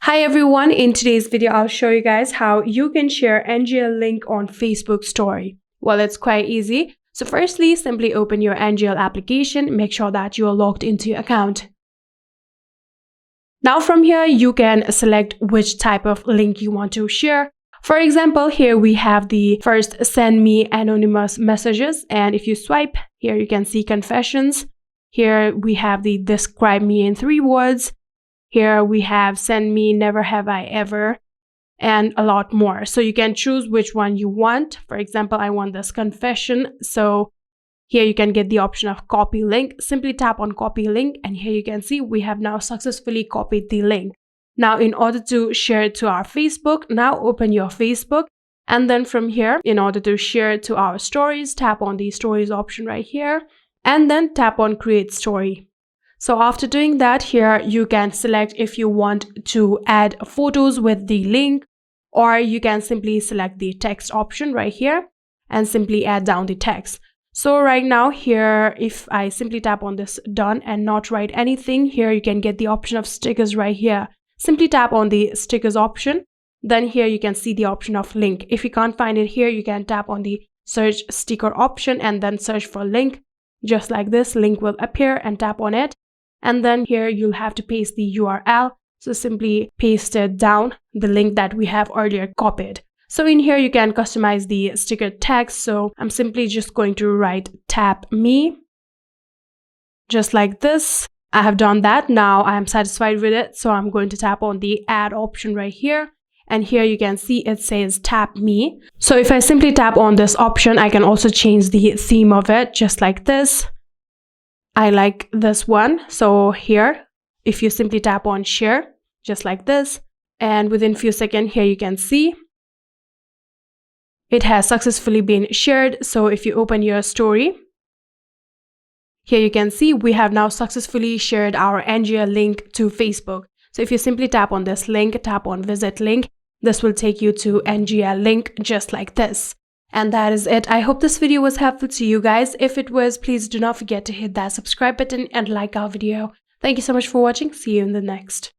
Hi everyone, in today's video I'll show you guys how you can share NGL link on Facebook story. Well, it's quite easy. So firstly, simply open your NGL application, make sure that you are logged into your account. Now from here you can select which type of link you want to share. For example, here we have the first send me anonymous messages, and if you swipe here you can see confessions. Here we have the describe me in 3 words. Here we have send me never have I ever, and a lot more. So you can choose which one you want. For example, I want this confession. So here you can get the option of copy link. Simply tap on copy link, and here you can see we have now successfully copied the link. Now in order to share it to our Facebook, now open your Facebook, and then from here, in order to share it to our stories, tap on the stories option right here, and then tap on create story. So after doing that, here you can select if you want to add photos with the link, or you can simply select the text option right here and simply add down the text. So right now here, if I simply tap on this done and not write anything, here you can get the option of stickers right here. Simply tap on the stickers option. Then here you can see the option of link. If you can't find it here, you can tap on the search sticker option and then search for link. Just like this, link will appear and tap on it. And then here you'll have to paste the URL. So simply paste it down, the link that we have earlier copied. So in here you can customize the sticker text. So I'm simply just going to write tap me. Just like this. I have done that. Now I am satisfied with it. So I'm going to tap on the add option right here. And here you can see it says tap me. So if I simply tap on this option, I can also change the theme of it just like this. I like this one. So here, if you simply tap on share, just like this, and within few seconds here you can see it has successfully been shared. So if you open your story, here you can see we have now successfully shared our NGL link to Facebook. So if you simply tap on this link, tap on visit link, this will take you to NGL link just like this. And that is it. I hope this video was helpful to you guys. If it was, please do not forget to hit that subscribe button and like our video. Thank you so much for watching. See you in the next.